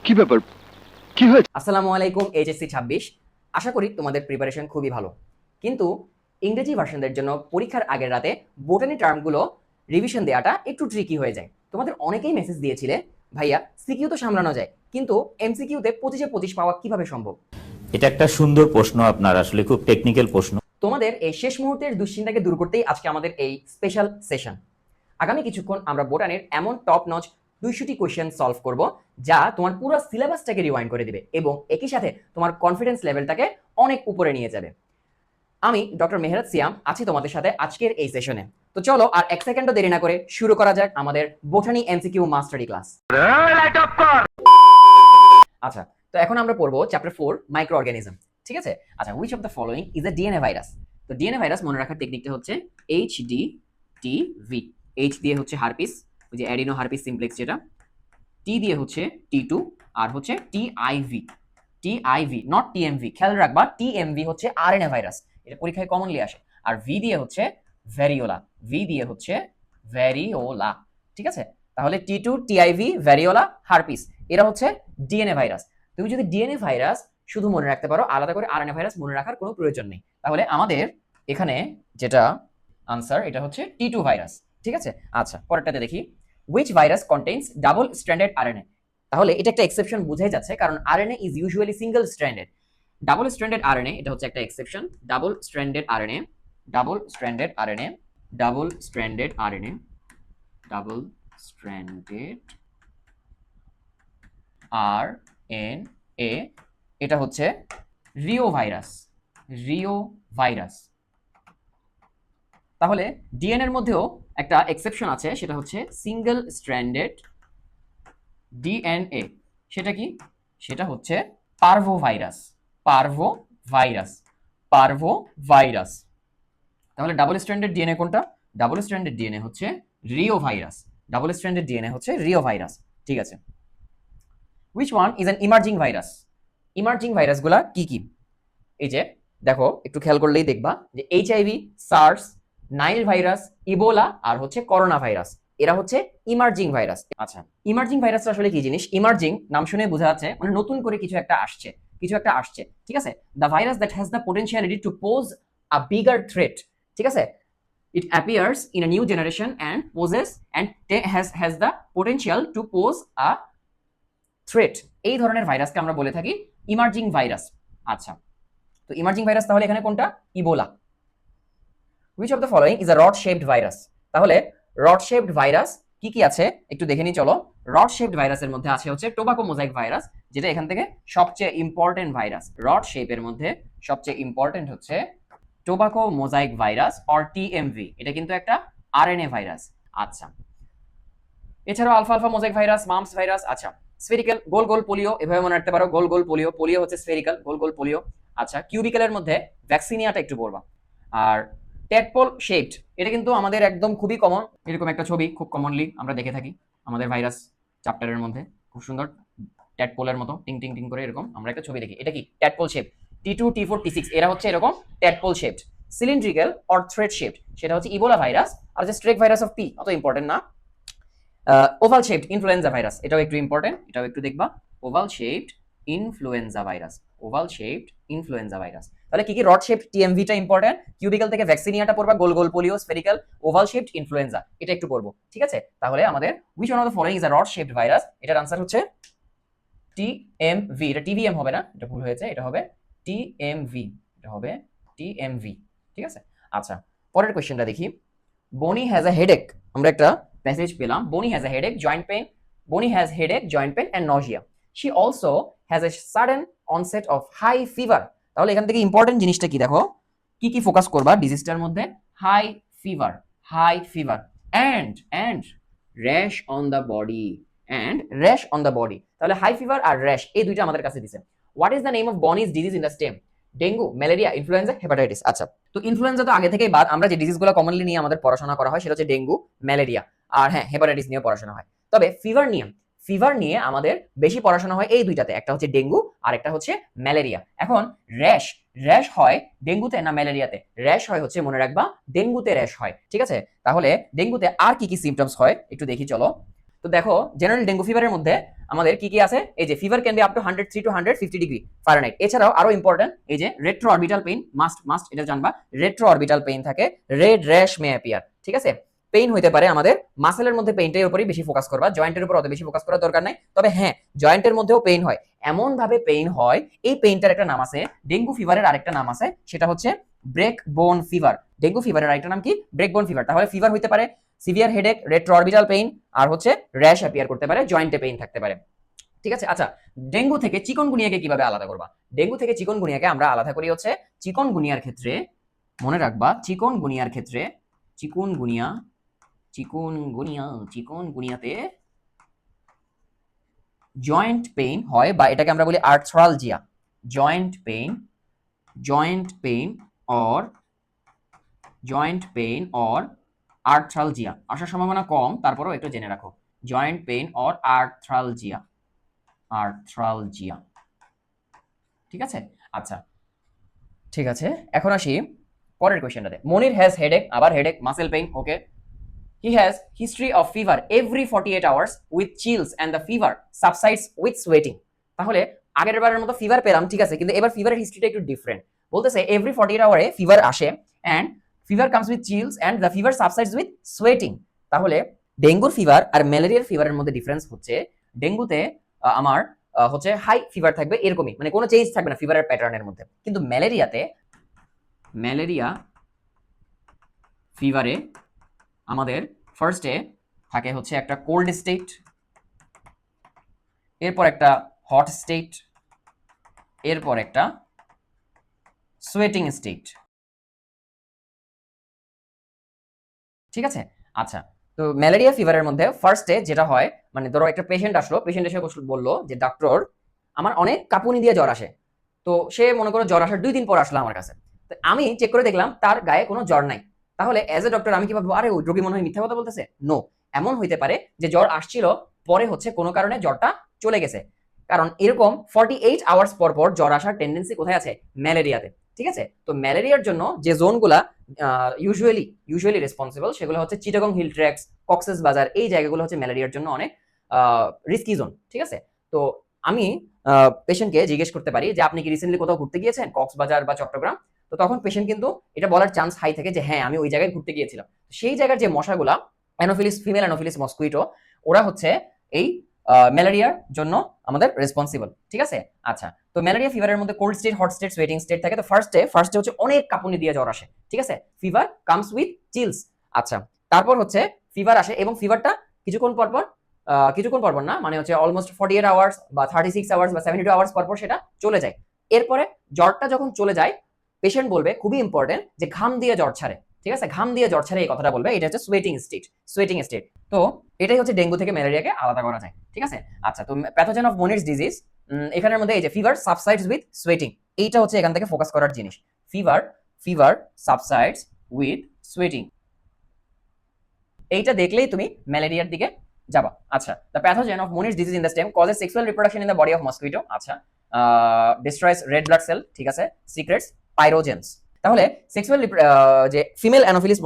কি ব্যাপার, কি হয়েছে? আসসালামু আলাইকুম এইচএসসি 26। আশা করি তোমাদের প্রিপারেশন খুবই ভালো। কিন্তু ইংরেজি ভার্সনদের জন্য পরীক্ষার আগের রাতে বোটানি টার্মগুলো রিভিশন দেওয়াটা একটু ট্রিকি হয়ে যায়। তোমাদের অনেকেই মেসেজ দিয়েছিলে, ভাইয়া সিকিউ তো সামলানো যায়, কিন্তু এমসিকিউতে 25-এ 25 পাওয়া কিভাবে সম্ভব? এটা একটা সুন্দর প্রশ্ন, আপনার আসলে খুব টেকনিক্যাল প্রশ্ন। তোমাদের এই শেষ মুহূর্তের দুশ্চিন্তাকে দূর করতেই আজকে আমাদের এই স্পেশাল সেশন। আগামী কিছুক্ষণ আমরা বোটানির এমন টপ নচ 200টি কোয়েশ্চেন সলভ করব যা তোমার পুরো সিলেবাসটাকে রিওয়াইন্ড করে দিবে এবং একই সাথে তোমার কনফিডেন্স লেভেলটাকে অনেক উপরে নিয়ে যাবে। আমি ডক্টর মেহরাত সিয়াম আছি তোমাদের সাথে আজকের এই সেশনে। তো চলো আর এক সেকেন্ডও দেরি না করে শুরু করা যাক আমাদের বোটানি এমসিকিউ মাস্টারি ক্লাস। আচ্ছা, তো এখন আমরা পড়বো চ্যাপ্টার 4 মাইক্রো অর্গানিজম। ঠিক আছে? আচ্ছা, which of the following is a DNA virus? তো ডিএনএ ভাইরাস মনে রাখার টেকনিকটা হচ্ছে HDTV। এইচ দিয়ে হচ্ছে হারপিস, ওই যে অ্যাডিনো হারপিস সিমপ্লেক্স, যেটা টি দিয়ে হচ্ছে T2, আর হচ্ছে টিআইভি নট টিএমভি। খেয়াল রাখবা টিএমভি হচ্ছে আরএনএ ভাইরাস, এটা পরীক্ষায় কমনলি আসে। আর ভি দিয়ে হচ্ছে ভ্যারিওলা, ভ্যারিওলা। ঠিক আছে? তাহলে T2, টিআইভি, ভ্যারিওলা, হারপিস, এরা হচ্ছে ডিএনএ ভাইরাস। তুমি যদি ডিএনএ ভাইরাস শুধু মনে রাখতে পারো, আলাদা করে আরএনএ ভাইরাস মনে রাখার কোনো প্রয়োজন নেই। তাহলে আমাদের এখানে যেটা আনসার, এটা হচ্ছে T2 ভাইরাস। ঠিক আছে? আচ্ছা, পরেরটাতে দেখি, which virus contains double stranded RNA? তাহলে এটা একটা এক্সেপশন বোঝাই যাচ্ছে, কারণ RNA is usually single stranded. Double stranded RNA এটা হচ্ছে একটা exception. Double stranded RNA, double stranded RNA, double stranded RNA, double stranded RNA, এটা হচ্ছে রিও ভাইরাস। তাহলে ডিএনএ এর মধ্যেও একটা এক্সেপশন আছে, সেটা হচ্ছে সিঙ্গেল স্ট্র্যান্ডেড ডিএনএ। সেটা কি? সেটা হচ্ছে পার্ভোভাইরাস। তাহলে ডাবল স্ট্র্যান্ডেড ডিএনএ কোনটা? ডাবল স্ট্র্যান্ডেড ডিএনএ হচ্ছে রিও ভাইরাস। ঠিক আছে। Which one is an emerging virus? Emerging ভাইরাসগুলা কি কি? এই যে দেখো, একটু খেয়াল করলেই দেখবা যে HIV, SARS, Nile virus, Ebola আর হচ্ছে করোনা ভাইরাস, এরা হচ্ছে ইমার্জিং ভাইরাস। আচ্ছা, ইমার্জিং ভাইরাসটা আসলে কি জিনিস? ইমার্জিং নাম শুনে বোঝা যাচ্ছে মানে নতুন করে কিছু একটা আসছে। ঠিক আছে? The virus that has the potentiality to pose a bigger threat. ঠিক আছে? It appears in a new generation and poses and has the potential to pose a threat. এই ধরনের ভাইরাসকে আমরা বলে থাকি ইমার্জিং ভাইরাস। আচ্ছা, তো ইমার্জিং ভাইরাস তাহলে এখানে কোনটা? Ebola. Which of the following is a rod shaped virus? তাহলে রড শেপড ভাইরাস কি কি আছে একটু দেখে নিই চলো। রড শেপড ভাইরাসের মধ্যে আছে হচ্ছে টোবাকো মোজাইক ভাইরাস, যেটা এখান থেকে সবচেয়ে ইম্পর্টেন্ট ভাইরাস। রড শেপের মধ্যে সবচেয়ে ইম্পর্টেন্ট হচ্ছে tobacco mosaic virus or TMV. এটা কিন্তু একটা আরএনএ ভাইরাস। আচ্ছা, এছাড়াও alpha alpha mosaic virus, mumps virus. আচ্ছা, স্ফেরিক্যাল গোল গোল পোলিও, এভাবে মনে রাখতে পারো, গোল গোল পোলিও হচ্ছে স্ফেরিক্যাল, গোল গোল পোলিও। আচ্ছা, কিউবিক্যালের মধ্যে ভ্যাকসিনিয়াটা একটু পড়বা। আর ট্যাডপোল শেপড, এটা কিন্তু আমাদের একদম খুবই কমন, এরকম একটা ছবি খুব কমনলি আমরা দেখে থাকি আমাদের ভাইরাস চ্যাপ্টারের মধ্যে, খুব সুন্দর ট্যাডপোলের মতো টিং টিং টিং করে এরকম আমরা একটা ছবি দেখি। এটা কি? Tadpole shape. T2, T4, T6 এরা হচ্ছে এরকম tadpole shaped. Cylindrical or thread shaped, সেটা হচ্ছে ইবোলা ভাইরাস। আর যে স্ট্রেক ভাইরাস অফ পি, অত ইম্পর্টেন্ট না। ওভাল শেপড ইনফ্লুয়েঞ্জা ভাইরাস, এটাও একটু ইম্পর্টেন্ট, এটাও একটু দেখবা। Oval shaped influenza virus. তাহলে কি কি? রড শেপড টিএমভিটা ইম্পর্টেন্ট, কিউবিক্যাল থেকে ভ্যাকসিনিয়াটা পড়বা, গোল গোল polio, spherical, oval shaped influenza, এটা একটু পড়বো। ঠিক আছে? তাহলে আমাদের which one of the following is a rod shaped virus, এটার আনসার হচ্ছে টিএমভি। এটা টিভিএম হবে না, এটা ভুল হয়েছে, এটা হবে টিএমভি। ঠিক আছে? আচ্ছা, পরের কোশ্চেনটা দেখি। বনি হ্যাজ আ হেডেক, আমরা একটা প্যাসেজ পেলাম। বনি has a headache, joint pain, and nausea. She also has a sudden onset of high fever. তাহলে এখান থেকে ইম্পর্টেন্ট জিনিসটা কি দেখো, কি কি ফোকাস করবা ডিজিজটার মধ্যে? High fever and rash on the body. তাহলে হাই ফিভার আর র্যাশ, এই দুইটা আমাদের কাছে দিছে। What is the name of Bonnie's disease in the stem? Dengue, malaria, influenza, hepatitis. আচ্ছা, তো ইনফ্লুয়েঞ্জা তো আগে থেকেই বাদ, আমরা যে ডিজিজগুলো কমনলি নিয়ে আমাদের পড়াশোনা করা হয় সেটা হচ্ছে ডেঙ্গু, ম্যালেরিয়া আর হ্যাঁ হেপাটাইটিস নিয়ে পড়াশোনা হয়। তবে ফিভার নিয়ে আমাদের বেশি পড়াশোনা হয় এই দুইটাতে, একটা হচ্ছে ডেঙ্গু আর একটা হচ্ছে ম্যালেরিয়া। এখন র্যাশ হয় ডেঙ্গুতে না ম্যালেরিয়াতে? র্যাশ হয় হচ্ছে, মনে রাখবা, ডেঙ্গুতে র্যাশ হয়। ঠিক আছে? তাহলে ডেঙ্গুতে আর কি কি সিমটমস হয় একটু দেখি চলো। তো তো দেখো জেনারেল ডেঙ্গু ফিভারের মধ্যে আমাদের কি কি আছে, এই যে fever can be up to 103 to 150 degree Fahrenheit. এছাড়াও আরো ইম্পর্টেন্ট এই যে রেট্রো অরবিটাল পেইন, মাস্ট এটা জানবা, রেট্রো অরবিটাল পেইন থাকে, রেড র্যাশ মে অ্যাপিয়ার। ঠিক আছে, পেইন হইতে পারে আমাদের মাসেলের মধ্যে, পেইনটার উপরই বেশি ফোকাস করবা, জয়েন্টের উপর অত বেশি ফোকাস করার দরকার নাই। তবে হ্যাঁ, জয়েন্টের মধ্যেও পেইন হয়, এমন ভাবে পেইন হয়, এই পেইনটার একটা নাম আছে, ডেঙ্গু ফিভারের আরেকটা নাম আছে, সেটা হচ্ছে ব্রেক বোন ফিভার। ডেঙ্গু ফিভারের আরেকটা নাম কি? ব্রেক বোন ফিভার। তাহলে ফিভার হইতে পারে severe headache, retro orbital pain, আর হচ্ছে র্যাশ অ্যাপিয়ার করতে পারে, জয়েন্টে পেইন থাকতে পারে। ঠিক আছে, আচ্ছা ডেঙ্গু থেকে চিকনগুনিয়াকে কিভাবে আলাদা করবা? ডেঙ্গু থেকে চিকনগুনিয়াকে আমরা আলাদা করি হচ্ছে, চিকনগুনিয়ার ক্ষেত্রে মনে রাখবা, চিকনগুনিয়ার ক্ষেত্রে চিকনগুনিয়াতে জয়েন্ট পেইন হয়, বা এটাকে আমরা বলি arthralgia. Joint pain or arthralgia আসার সম্ভাবনা কম, তারপরেও একটু জেনে রাখো, জয়েন্ট পেইন অর আর্থ্রালজিয়া। ঠিক আছে, আচ্ছা ঠিক আছে, এখন আসি পরের কোশ্চেনটাতে। মনির হ্যাজ হেডেক, আবার headache, muscle pain, okay. He has history of fever every 48 hours with chills and the fever subsides with sweating. তাহলে আগের বারের মতো ফিভার পেলাম, ঠিক আছে, কিন্তু এবার ফিভারের হিস্ট্রিটা একটু ডিফারেন্ট। বলতেছে এভরি 48 আওয়ারে ফিভার আসে, and fever comes with chills and the fever subsides with sweating. তাহলে ডেঙ্গুর ফিভার আর ম্যালেরিয়ার ফিভারের মধ্যে ডিফারেন্স হচ্ছে, ডেঙ্গুতে আমার হচ্ছে হাই ফিভার থাকবে, এরকমই, মানে কোনো চেঞ্জ থাকবে না ফিভারের প্যাটার্নের মধ্যে। কিন্তু ম্যালেরিয়া ফিভারে আমাদের ফার্স্টে থাকে হচ্ছে একটা কোল্ড স্টেট, এরপর একটা হট স্টেট, এরপর একটা সোয়েটিং স্টেট। ঠিক আছে, আচ্ছা তো ম্যালেরিয়া ফিভারের মধ্যে ফার্স্টে যেটা হয়, মানে ধরো একটা পেশেন্ট আসলো, পেশেন্ট এসে বললো যে ডাক্তার আমার অনেক কাঁপুনি দিয়ে জ্বর আসে। তো সে মনে করো জ্বর আসার 2 দিন পর আসলো আমার কাছে, তো আমি চেক করে দেখলাম তার গায়ে কোনো জ্বর নাই। তাহলে এজ এ ডক্টর আমি কি ভাববো, আরে ওই রোগী মনে হয় মিথ্যা কথা বলতেছে? নো, এমন হইতে পারে যে জ্বর আসছিল, পরে হচ্ছে কোনো কারণে জ্বরটা চলে গেছে। কারণ এরকম 48 আওয়ার্স পর পর জ্বর আসার টেন্ডেন্সি কোথায় আছে? ম্যালেরিয়াতে। ঠিক আছে, তো ম্যালেরিয়ার জন্য যে জোনগুলা ইউজুয়ালি রেসপন্সিবল, সেগুলো হচ্ছে চিটাগং হিল ট্র্যাক্টস, কক্সেস বাজার, এই জায়গাগুলো হচ্ছে ম্যালেরিয়ার জন্য অনেক রিস্কি জোন। ঠিক আছে, তো আমি পেশেন্টকে জিজ্ঞেস করতে পারি যে আপনি কি রিসেন্টলি কোথাও ঘুরতে গিয়েছেন, কক্সবাজার বা চট্টগ্রাম? তো তখন পেশেন্ট কিন্তু এটা বলার চান্স হাই থাকে যে হ্যাঁ আমি ওই জায়গায় ঘুরতে গিয়েছিলাম। সেই জায়গার যে মশাগুলা অ্যানোফিলিস, ফিমেল অ্যানোফিলিস মসকুইটো, ওরা হচ্ছে এই ম্যালেরিয়ার জন্য আমাদের রেসপন্সিবল। ঠিক আছে, আচ্ছা তো ম্যালেরিয়া ফিভারের মধ্যে cold state, hot state, sweating state থাকে। তো ফার্স্টে হচ্ছে অনেক কাঁপুনি দিয়ে জ্বর আসে। ঠিক আছে, ফিভার কামস উইথ চিলস। আচ্ছা, তারপর হচ্ছে ফিভার আসে, এবং ফিভারটা কিছুক্ষণ পরপর না, মানে হচ্ছে অলমোস্ট 48 আওয়ার্স বা 36 আওয়ার্স বা 72 আওয়ার্স পরপর সেটা চলে যায়। এরপরে জ্বরটা যখন চলে যায়, পেশেন্ট বলবে, খুবই ইম্পর্টেন্ট, যে ঘাম দিয়ে জ্বর ছাড়ে। ঠিক আছে, ঘাম দিয়ে জ্বর ছাড়ে, এই কথাটা বলবে, এটা হচ্ছে সোয়েটিং স্টেট। তো এটাই হচ্ছে ডেঙ্গু থেকে ম্যালেরিয়াকে আলাদা করা যায়। ঠিক আছে, আচ্ছা তো প্যাথোজেন অফ মনিরস ডিজিজ, এখানের মধ্যে এই যে ফিভার সাবসাইডস উইথ সোয়েটিং, এইটা হচ্ছে এখান থেকে ফোকাস করার জিনিস। ফিভার সাবসাইডস উইথ সোয়েটিং, এইটা দেখলেই তুমি ম্যালেরিয়ার দিকে যাবা। আচ্ছা, the pathogen of Monir's disease in the stem causes sexual reproduction in the body of mosquito. আচ্ছা, ডিস্ট্রয়স রেড ব্লাড সেল। ঠিক আছে, সিক্রেটস পাইরোজেন্স। তাহলে সেক্সুয়াল যে ফিমেল অ্যানোফিলিস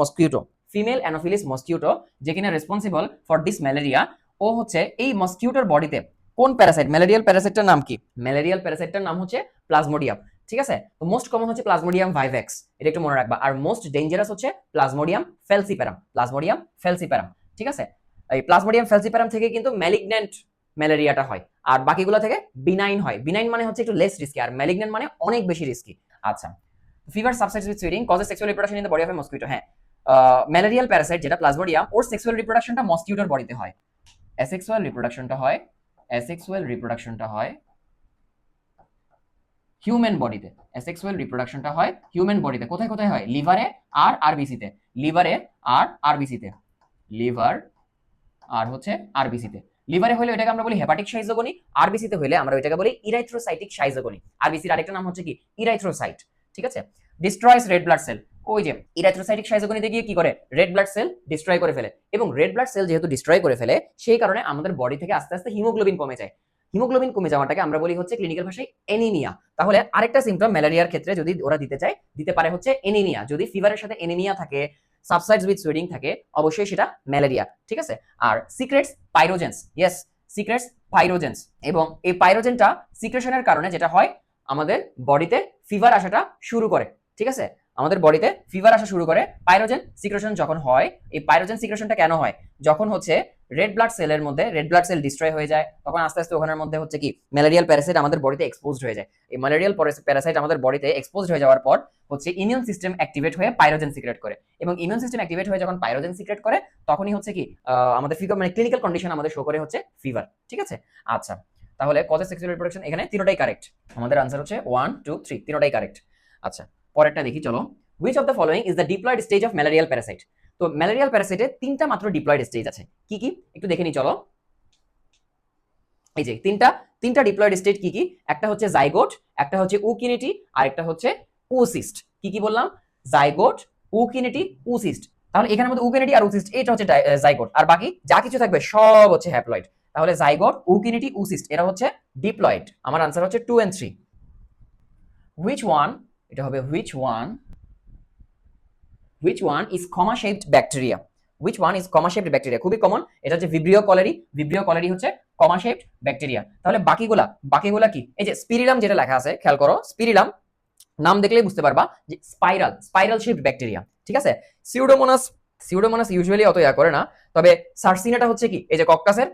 মসকিউটো যে কিনা রেসপন্সিবল ফর দিস ম্যালেরিয়া, ও হচ্ছে এই মসকিউটোর বডিতে কোন প্যারাসাইট, ম্যালেরিয়াল প্যারাসাইটটার নাম কি? ম্যালেরিয়াল প্যারাসাইটটার নাম হচ্ছে প্লাজমোডিয়াম। ঠিক আছে, তো মোস্ট কমন হচ্ছে প্লাজমোডিয়াম ভাইভ্যাক্স, এটা একটু মনে রাখবা। আর মোস্ট ডেঞ্জারাস হচ্ছে প্লাজমোডিয়াম ফেলসিপ্যারাম। ঠিক আছে, এই প্লাজমোডিয়াম ফেলসিপ্যারাম থেকে কিন্তু ম্যালিগন্যান্ট ম্যালেরিয়াটা হয়, আর বাকিগুলো থেকে বিনাইন হয়। বিনাইন মানে হচ্ছে একটু লেস রিস্কি, আর ম্যালিগন্যান্ট মানে অনেক বেশি রিস্কি। আচ্ছা, fever subsides with sweating causes sexual reproduction in the body of a mosquito. হ্যাঁ, ম্যালেরিয়াল প্যারাসাইট যেটা প্লাজমোডিয়াম, ওর সেক্সুয়াল রিপ্রোডাকশনটা মসকিউটোর বডিতে হয়। অ্যাসেক্সুয়াল রিপ্রোডাকশনটা হয় হিউম্যান বডিতে। অ্যাসেক্সুয়াল রিপ্রোডাকশনটা হয় হিউম্যান বডিতে। কোথায় কোথায় হয়? লিভারে আর আরবিসিতে। লিভারে হলে ওটাকে আমরা বলি হেপাটিক সাইজোগনি, আরবিসিতে হলে আমরা ওইটাকে বলি ইরাইথ্রোসাইটিক সাইজোগনি। আরবিসির আরেকটা নাম হচ্ছে কি? ইরাইথ্রোসাইট। ঠিক আছে, ডিস্ট্রয়স রেড ব্লাড সেল, ওই যে ইরাইথ্রোসাইটিক সাইজোগনিতে গিয়ে কি করে? রেড ব্লাড সেল ডিস্ট্রয় করে ফেলে, এবং রেড ব্লাড সেল যেহেতু ডিস্ট্রয় করে ফেলে, সেই কারণে আমাদের বডি থেকে আস্তে আস্তে হিমোগ্লোবিন কমে যায়। হিমোগ্লোবিন কমে যাওয়াটাকে আমরা বলি হচ্ছে ক্লিনিক্যাল ভাষায় অ্যানিমিয়া। তাহলে আরেকটা সিম্পটম ম্যালেরিয়ার ক্ষেত্রে যদি ওরা দিতে পারে হচ্ছে অ্যানিমিয়া। যদি ফিভারের সাথে অ্যানিমিয়া থাকে, সাবসাইডস উইথ সুইডিং থাকে অবশ্যই সেটা ম্যালেরিয়া, ঠিক আছে। আর সিক্রেটস পাইরোজেন্স, ইয়েস সিক্রেটস পাইরোজেন্স, এবং এই পাইরোজেনটা সিক্রেশনের কারণে যেটা হয় আমাদের বডিতে ফিভার আসাটা শুরু করে, ঠিক আছে। আমাদের বডিতে ফিভার আসা শুরু করে পাইরোজেন সিক্রেশন যখন হয়। এই পাইরোজেন সিক্রেশনটা কেন হয়? যখন হচ্ছে রেড ব্লাড সেলের মধ্যে রেড ব্লাড সেল ডিস্ট্রয় হয়ে যায়, তখন আস্তে আস্তে ওখানের মধ্যে হচ্ছে কি ম্যালেরিয়াল প্যারাসাইট আমাদের বডিতে এক্সপোজড হয়ে যায়। এই ম্যালেরিয়াল প্যারাসাইট আমাদের বডিতে এক্সপোজড হয়ে যাওয়ার পর হচ্ছে ইমিউন সিস্টেম অ্যাক্টিভেট হয়ে পাইরোজেন সিক্রেট করে, এবং ইমিউন সিস্টেম অ্যাক্টিভেট হয়ে যখন পাইরোজেন সিক্রেট করে তখনই হচ্ছে কি আমাদের ফিভার মানে ক্লিনিক্যাল কন্ডিশন আমাদের শো করে হচ্ছে ফিভার, ঠিক আছে। আচ্ছা, তাহলে কজেস সেক্সুয়াল রিপ্রোডাকশন এখানে তিনটাই কারেক্ট, আমাদের আনসার হচ্ছে 1 2 3 তিনটাই কারেক্ট। আচ্ছা, পরেরটা দেখি চলো। Which of the following is the diploid stage of malarial parasite? তো ম্যালেরিয়াল প্যারাসাইটে তিনটা মাত্র ডিপ্লয়েড স্টেজ আছে, কি কি একটু দেখে নি চলো। এই যে তিনটা ডিপ্লয়েড স্টেজ কি কি? একটা হচ্ছে জাইগোট, একটা হচ্ছে উকিনিটি, আর একটা হচ্ছে উসিস্ট। কি কি বললাম? জাইগোট, উকিনিটি, উসিস্ট। তাহলে এখানের মধ্যে উকিনিটি আর উসিস্ট এটা হচ্ছে জাইগোট, আর বাকি যা কিছু থাকবে সব হচ্ছে হ্যাপ্লয়েড। তাহলে জাইগোট, উকিনিটি, উসিস্ট এরা হচ্ছে ডিপ্লয়েড। আমার আনসার হচ্ছে 2 and 3। Which one, এটা হবে which one is comma shaped bacteria? Which one is comma shaped bacteria? খুবই কমন, এটা হচ্ছে ভিব্রিও কলেরি হচ্ছে comma shaped bacteria। তাহলে বাকিগুলা কি? এই যে স্পিরিলাম যেটা লেখা আছে খেয়াল করো, স্পিরিলাম নাম দেখলেই বুঝতে পারবা যে স্পাইরাল শেপড ব্যাকটেরিয়া, ঠিক আছে। সিউডোমোনাস ইউজুয়ালি অত ইয়া করে না, তবে সার্সিনাটা হচ্ছে কি এই যে কক্কাসের,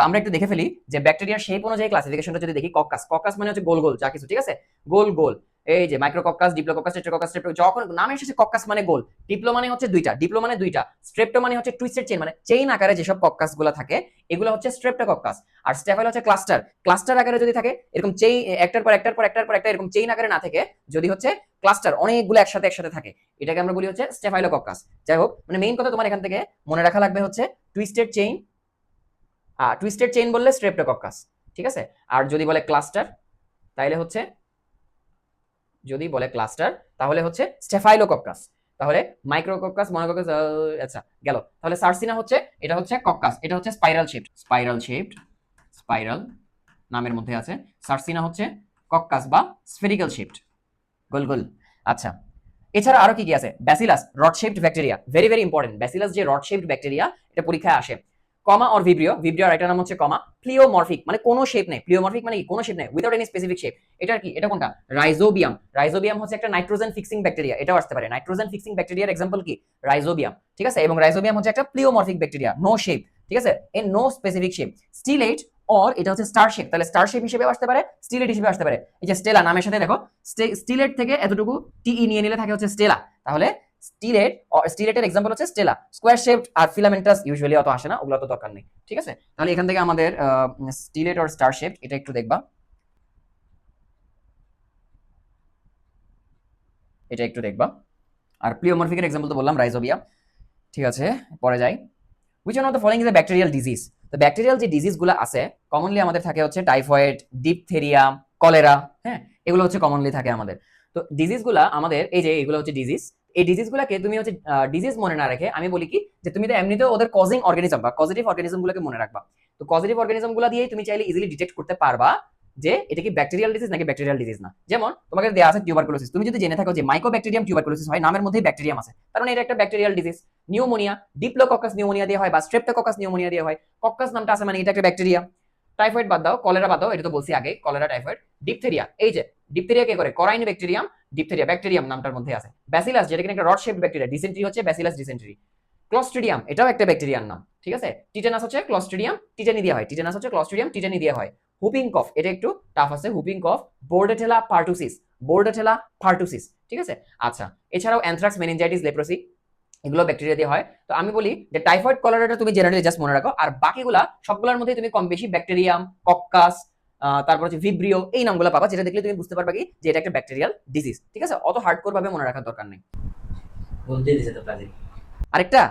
আমরা একটু দেখে ফেলি যে ব্যাকটেরিয়ার শেপ অনুযায়ী ক্লাসিফিকেশনটা যদি দেখি, কক্কাস মানে হচ্ছে গোল যা কিছু, ঠিক আছে, গোল। এই যে মাইক্রোকক্কাস, ডিপ্লোকক্কাস, টেট্রাকক্কাস, স্ট্রেপ্টো, যখন নামে এসেছে কক্কাস মানে গোল, ডিপ্লো মানে হচ্ছে দুইটা, স্ট্রেপ্টো মানে হচ্ছে টুইস্টেড চেইন, মানে চেইন আকারে যেসব কক্কাসগুলো থাকে এগুলো হচ্ছে স্ট্রেপ্টোকক্কাস। আর স্টেফাইল হচ্ছে ক্লাস্টার আকারে যদি থাকে, এরকম চেইন একটার পর একটা এরকম চেইন আকারে না থাকে, যদি হচ্ছে ক্লাস্টার অনেকগুলো একসাথে থাকে, এটাকে আমরা বলি হচ্ছে স্টেফাইলোকক্কাস। যাই হোক, মানে মেইন কথা তোমার এখান থেকে মনে রাখা লাগবে হচ্ছে টুইস্টেড চেইন বললে স্ট্রেপ্টোকক্কাস, ঠিক আছে। আর যদি বলে ক্লাস্টার তাহলে হচ্ছে স্টেফাইলোকক্কাস। তাহলে মাইক্রোকক্কাস, মনোকক্কাস, আচ্ছা গেল। তাহলে সার্সিনা হচ্ছে এটা হচ্ছে কক্কাস, এটা হচ্ছে স্পাইরাল নামের মধ্যে আছে। সার্সিনা হচ্ছে কক্কাস বা স্ফেরিক্যাল শেপড, গোল। আচ্ছা, এছাড়া আরো কি আছে? Bacillus, rod shaped bacteria, very very important. Bacillus যে রড শেপড ব্যাকটেরিয়া, এটা পরীক্ষায় আসে। কমা অর ভিব্রিও একটা নাম হচ্ছে কমা। প্লিওমরফিক মানে কোনো শেপ নেই, প্লিওমরফিক মানে কি কোনো শেপ নেই, উইদাউট এনি স্পেসিফিক শেপ। এটা কি? এটা কোনটা? রাইজোবিয়াম হচ্ছে একটা নাইট্রোজেন ফিক্সিং ব্যাকটেরিয়া, এটাও আসতে পারে। নাইট্রোজেন ফিক্সিং ব্যাকটেরিয়ার এক্সাম্পল কি? রাইজোবিয়াম, ঠিক আছে। এবং রাইজোবিয়াম হচ্ছে একটা প্লিওমরফিক ব্যাকটেরিয়া, নো শেপ, ঠিক আছে, or no specific shape. Stellate or এটা হচ্ছে স্টার শেপ, তাহলে স্টার শেপ হিসেবে আসতে পারে, স্টিলেট হিসেবে আসতে পারে। এই যে স্টেলা নামের সাথে দেখো স্টিলেট থেকে এতটুকু টিই নিয়ে নিলে থাকে হচ্ছে স্টেলা, তাহলে স্টিলেটের এক্সাম্পল হচ্ছে স্টেলা। স্কোয়ার শেপড আর ফিলামেন্টাস ইউজুয়ালি অত আসে না, ওগুলো তো দরকার নেই, ঠিক আছে। তাহলে এখান থেকে আমাদের স্টিলেট অর স্টার শেপড এটা একটু দেখবা, আর প্লিওমরফিকের এক্সাম্পল তো বললাম রাইজোবিয়াম, ঠিক আছে। পরে যাই। Which one of the following is a bacterial disease? তো ব্যাকটেরিয়াল যে ডিজিজগুলো আছে কমনলি আমাদের থাকে হচ্ছে টাইফয়েড, ডিপথেরিয়া, কলেরা, হ্যাঁ এগুলো হচ্ছে কমনলি থাকে আমাদের। তো ডিজিজগুলো আমাদের এই যে এগুলো হচ্ছে ডিজিজ, এই ডিজিজগুলোকে তুমি হচ্ছে ডিজিজ মনে না রেখে আমি বলি কি যে তুমি তো এমনিতেও ওদের কজিং অর্গানিজম বা পজিটিভ অর্গানিজমগুলোকে মনে রাখবা। তো পজিটিভ অর্গানিজমগুলো দিয়েই তুমি চাইলে ইজিলি ডিটেক্ট করতে পারবা যে এটা কি ব্যাকটেরিয়াল ডিজিজ নাকি ব্যাকটেরিয়াল ডিজিজ না। যেমন তোমাকে দেয়া আছে টিউবারকুলোসিস, তুমি যদি জেনে থাকো যে মাইকোব্যাকটেরিয়াম টিউবারকুলোসিস হয়, নামের মধ্যেই ব্যাকটেরিয়াম আছে, তার মানে এটা একটা bacterial disease. Pneumonia, diplococcus pneumonia দিয়ে হয় বা স্ট্রেপ্টোকক্কাস নিউমোনিয়া দিয়ে হয়, কক্কাস নামটা আছে মানে এটা একটা ব্যাকটেরিয়া। টাইফয়েড বাদ দাও, কলেরা বাদ দাও, এটা তো বলছি আগে, কলেরা, টাইফয়েড। ডিপথেরিয়া, এই যে ডিপথেরিয়া কে করে? করাইন ব্যাকটেরিয়াম, ডিপথেরিয়া ব্যাকটেরিয়াম নামটার মধ্যে আছে। ব্যাসিলাস যেটা কিনা একটা রড শেপড ব্যাকটেরিয়া, ডিসেন্ট্রি হচ্ছে ব্যাসিলাস ডিসেন্ট্রি। ক্লস্ট্রিডিয়াম এটাও একটা ব্যাকটেরিয়ার নাম, ঠিক আছে। টিটেনাস হচ্ছে ক্লস্ট্রিডিয়াম টিটেনি দিয়ে হয়, টিটেনি দিয়ে হয়। হুপিং কফ এটা একটু টাফ আছে, হুপিং কফ, বোর্ডেটেলা পার্টুসিস, ঠিক আছে। আচ্ছা, এছাড়াও অ্যানথ্রাক্স, মেনিনজাইটিস, লেপ্রোসি এগুলো ব্যাকটেরিয়া দিয়ে হয়। তো আমি বলি যে টাইফয়েড, কলেরাটা তুমি জেনারেলি জাস্ট মনে রাখো, আর বাকিগুলা সবগুলোর মধ্যে তুমি কম বেশি ব্যাকটেরিয়াম, কক্কাস, তারপর হচ্ছে ভিব্রিও এই নামগুলো পাবা, যেটা দেখলে তুমি বুঝতে পারবা কি যে এটা একটা ব্যাকটেরিয়াল ডিজিজ, ঠিক আছে। অত হার্ডকোর ভাবে মনে রাখার দরকার নেই। আরেকটা